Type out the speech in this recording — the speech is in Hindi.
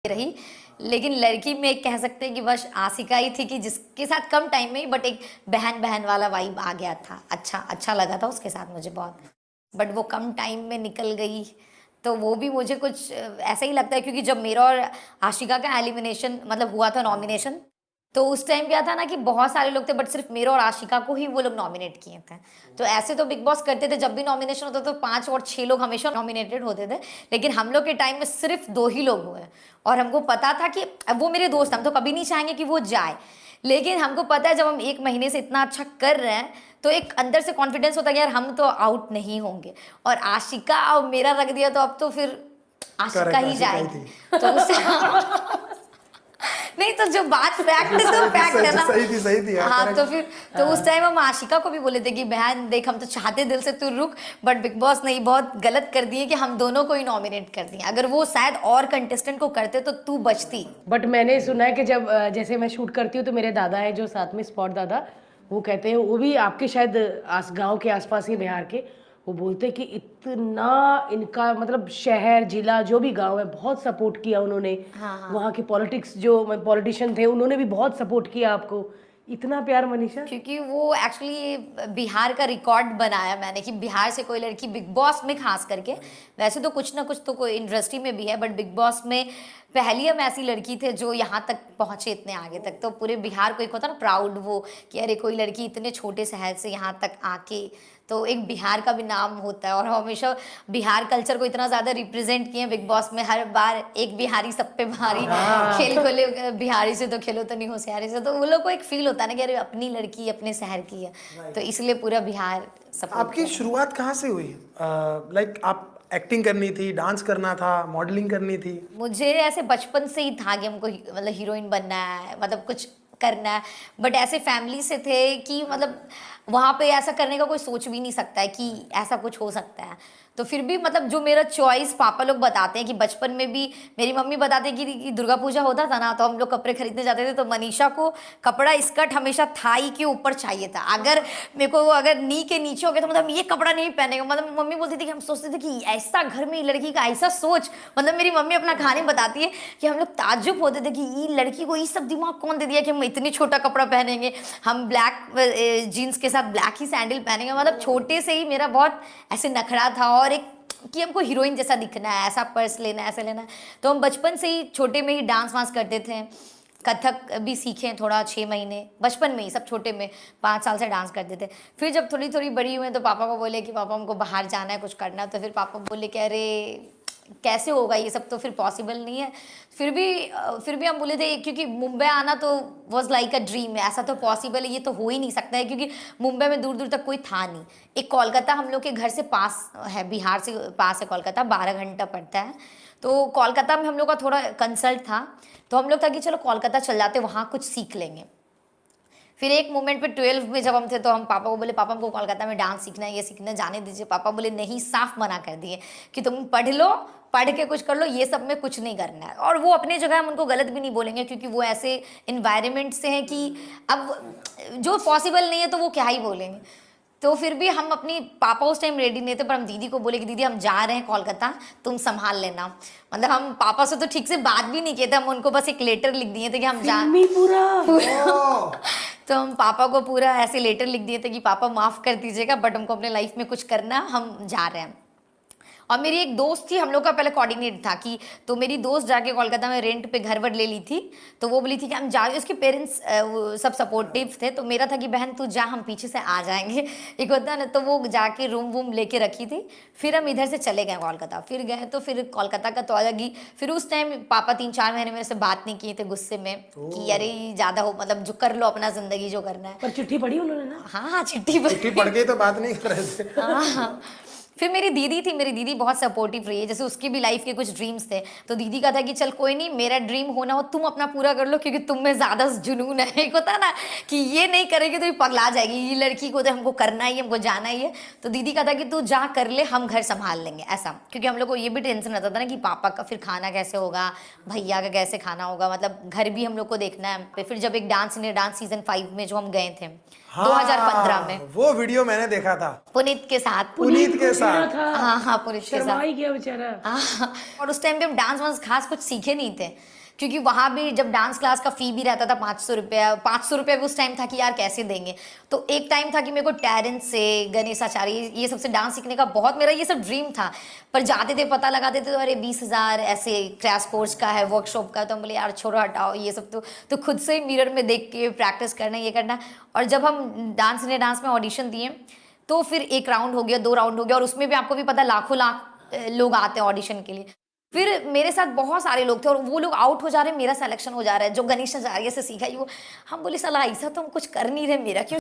रही। लेकिन लड़की में कह सकते हैं कि बस आशिका ही थी कि जिसके साथ कम टाइम में ही बट एक बहन बहन वाला वाइब आ गया था। अच्छा लगा था उसके साथ मुझे बहुत, बट वो कम टाइम में निकल गई। तो वो भी मुझे कुछ ऐसा ही लगता है, क्योंकि जब मेरा और आशिका का एलिमिनेशन मतलब हुआ था नॉमिनेशन, तो उस टाइम क्या था ना कि बहुत सारे लोग थे बट सिर्फ मेरा और आशिका को ही वो लोग नॉमिनेट किए थे। तो ऐसे तो बिग बॉस करते थे, जब भी नॉमिनेशन होता तो 5 और 6 लोग हमेशा नॉमिनेटेड होते थे, लेकिन हम लोग के टाइम में सिर्फ 2 ही लोग हुए। और हमको पता था कि अब वो मेरे दोस्त, हम तो कभी नहीं चाहेंगे कि वो जाए, लेकिन हमको पता है जब हम 1 महीने से इतना अच्छा कर रहे हैं तो एक अंदर से कॉन्फिडेंस होता है कि यार हम तो आउट नहीं होंगे। और आशिका और मेरा रख दिया तो अब तो फिर आशिका ही जाएगी। तो उससे नहीं, तो जो बात फैक्ट है तो फैक्ट है ना। सही थी यार। हाँ, तो फिर तो उस टाइम हम आशिका को भी बोले थे कि बहन देख, हम तो चाहते दिल से तू रुक, बट बिग बॉस ने बहुत गलत कर दिए कि हम दोनों को ही नॉमिनेट कर दिए। अगर वो शायद और कंटेस्टेंट को करते तो तू बचती। बट मैंने सुना है कि जब जैसे मैं शूट करती हूँ तो मेरे दादा है जो साथ में स्पॉट दादा, वो कहते हैं, वो भी आपके शायद गांव के आसपास ही बिहार के, वो बोलते हैं कि इतना इनका मतलब शहर जिला जो भी गांव है बहुत सपोर्ट किया उन्होंने। हाँ। वहाँ के पॉलिटिक्स जो पॉलिटिशियन थे उन्होंने भी बहुत सपोर्ट किया आपको। इतना प्यार मनीषा, क्योंकि वो एक्चुअली बिहार का रिकॉर्ड बनाया मैंने कि बिहार से कोई लड़की बिग बॉस में, खास करके वैसे तो कुछ ना कुछ तो कोई इंडस्ट्री में भी है, बट बिग बॉस में पहली हम ऐसी लड़की थे जो यहाँ तक पहुँचे इतने आगे तक। तो पूरे बिहार को एक होता ना प्राउड, वो कि अरे कोई लड़की इतने छोटे शहर से यहाँ तक आके, तो एक बिहार का भी नाम होता है। और हमेशा बिहार कल्चर को इतना ज़्यादा रिप्रेजेंट किए बिग बॉस में, हर बार एक बिहारी सब पे भारी, खेल खोले बिहारी से तो खेलो तो नहीं होशियारी से, तो वो लोग को एक फील होता है ना कि अरे अपनी लड़की अपने शहर की है, तो इसलिए पूरा बिहार सब। आपकी शुरुआत कहाँ से हुई? लाइक आप एक्टिंग करनी थी, डांस करना था, मॉडलिंग करनी थी? मुझे ऐसे बचपन से ही था कि हमको मतलब हीरोइन बनना है, मतलब कुछ करना है, बट ऐसे फैमिली से थे कि मतलब वहाँ पे ऐसा करने का कोई सोच भी नहीं सकता है कि ऐसा कुछ हो सकता है। तो फिर भी मतलब जो मेरा चॉइस पापा लोग बताते हैं कि बचपन में भी मेरी मम्मी बताती है कि दुर्गा पूजा होता था ना, तो हम लोग कपड़े खरीदने जाते थे, तो मनीषा को कपड़ा स्कर्ट हमेशा थाई के ऊपर चाहिए था। अगर मेरे को अगर नी के नीचे हो गया तो मतलब ये कपड़ा नहीं पहनेगा। मतलब मम्मी बोलती थी कि हम सोचते थे कि ऐसा घर में लड़की का ऐसा सोच, मतलब मेरी मम्मी अपना कहानी बताती है कि हम लोग ताज्जुब होते थे कि ये लड़की को ये सब दिमाग कौन दे दिया कि हम इतनी छोटा कपड़ा पहनेंगे, हम ब्लैक जीन्स के साथ ब्लैक ही सैंडल पहनेंगे। मतलब छोटे से ही मेरा बहुत ऐसे नखरा था, और एक कि हमको हीरोइन जैसा दिखना है, ऐसा पर्स लेना है, ऐसा लेना है। तो हम बचपन से ही छोटे में ही डांस वांस करते थे, कथक भी सीखे थोड़ा 6 महीने बचपन में ही, सब छोटे में 5 साल से डांस करते थे। फिर जब थोड़ी थोड़ी बड़ी हुए तो पापा को बोले कि पापा हमको बाहर जाना है, कुछ करना है, तो फिर पापा बोले कि अरे कैसे होगा ये सब, तो फिर पॉसिबल नहीं है। फिर भी हम बोले थे, क्योंकि मुंबई आना तो वॉज लाइक अ ड्रीम है, ऐसा तो पॉसिबल है, ये तो हो ही नहीं सकता है, क्योंकि मुंबई में दूर दूर तक कोई था नहीं। एक कोलकाता हम लोग के घर से पास है, बिहार से पास है कोलकाता, 12 घंटा पड़ता है। तो कोलकाता में हम लोग का थोड़ा कंसल्ट था, तो हम लोग था कि चलो कोलकाता चल जाते, वहाँ कुछ सीख लेंगे। फिर एक मोमेंट पे 12 में जब हम थे तो हम पापा को बोले, पापा हमको कोलकाता में डांस सीखना है, ये सीखना है, जाने दीजिए। पापा बोले नहीं, साफ मना कर दिए कि तुम पढ़ लो, पढ़ के कुछ कर लो, ये सब में कुछ नहीं करना है। और वो अपनी जगह हम उनको गलत भी नहीं बोलेंगे, क्योंकि वो ऐसे इन्वायरमेंट से हैं कि अब जो पॉसिबल नहीं है तो वो क्या ही बोलेंगे। तो फिर भी हम अपनी, पापा उस टाइम रेडी नहीं थे, पर हम दीदी को बोले कि दीदी हम जा रहे हैं कोलकाता, तुम संभाल लेना। मतलब हम पापा से तो ठीक से बात भी नहीं किए थे, हम उनको बस एक लेटर लिख दिए थे कि हम जा पूरा तो हम पापा को पूरा ऐसे लेटर लिख दिए थे कि पापा माफ़ कर दीजिएगा, बट हमको अपने लाइफ में कुछ करना, हम जा रहे हैं। और मेरी एक दोस्त थी, हम लोग का पहले कोऑर्डिनेट था कि, तो मेरी दोस्त जाके कोलकाता में रेंट पे घर वर ले ली थी, तो वो बोली थी कि हम जा, उसके पेरेंट्स सब सपोर्टिव थे, तो मेरा था कि बहन तू जा, हम पीछे से आ जाएंगे, एक होता है ना। तो वो जाके रूम वूम लेके रखी थी। फिर हम इधर से चले गए कोलकाता, फिर गए तो फिर कोलकाता का तो अलग ही। फिर उस टाइम पापा 3-4 महीने मेरे से बात नहीं किए थे, गुस्से में कि अरे ज़्यादा हो, मतलब जो कर लो अपना ज़िंदगी जो करना है। पर चिट्ठी पढ़ी उन्होंने ना? हाँ, चिट्ठी पढ़ के तो बात नहीं कर रहे थे। हाँ। फिर मेरी दीदी थी, मेरी दीदी बहुत सपोर्टिव रही है, जैसे उसकी भी लाइफ के कुछ ड्रीम्स थे, तो दीदी का था कि चल कोई नहीं, मेरा ड्रीम होना हो तुम अपना पूरा कर लो, क्योंकि तुम में ज़्यादा जुनून है। एक होता है ना कि ये नहीं करेगी तो ये पगला जाएगी, ये लड़की को तो हमको करना ही, हमको जाना ही है। तो दीदी का था कि तू जा कर ले, हम घर संभाल लेंगे, ऐसा। क्योंकि हम लोग को ये भी टेंशन रहता था ना कि पापा का फिर खाना कैसे होगा, भैया का कैसे खाना होगा, मतलब घर भी हम लोग को देखना है। फिर जब एक डांस सीजन 5 में जो हम गए थे, 2015 में, वो वीडियो मैंने देखा था पुनीत के साथ। साथ था हाँ हाँ पुरुष के शर्मा साथ। ही गया बेचारा। हाँ, और उस टाइम पे हम डांस वांस खास कुछ सीखे नहीं थे, क्योंकि वहाँ भी जब डांस क्लास का फी भी रहता था 500 रुपया, 500 रुपया भी उस टाइम था कि यार कैसे देंगे। तो एक टाइम था कि मेरे को टेरेंस से, गणेश आचार्य, ये सबसे डांस सीखने का बहुत मेरा ये सब ड्रीम था। पर जाते थे पता लगाते थे तो अरे 20,000 ऐसे क्रैश कोर्स का है, वर्कशॉप का। तो हम बोले यार छोड़ो हटाओ ये सब, तो खुद से ही मिरर में देख के प्रैक्टिस करना, ये करना। और जब हम डांस में ऑडिशन दिए तो फिर 1 राउंड हो गया, 2 राउंड हो गया, और उसमें भी आपको भी पता लाखों लोग आते हैं ऑडिशन के लिए। फिर मेरे साथ बहुत सारे लोग थे और वो लोग आउट हो जा रहे हैं, मेरा सिलेक्शन हो जा रहा है। जो गणेश आचार्य से सीखा है वो, हम बोले साला ऐसा तो हम कुछ कर नहीं रहे, मेरा क्यों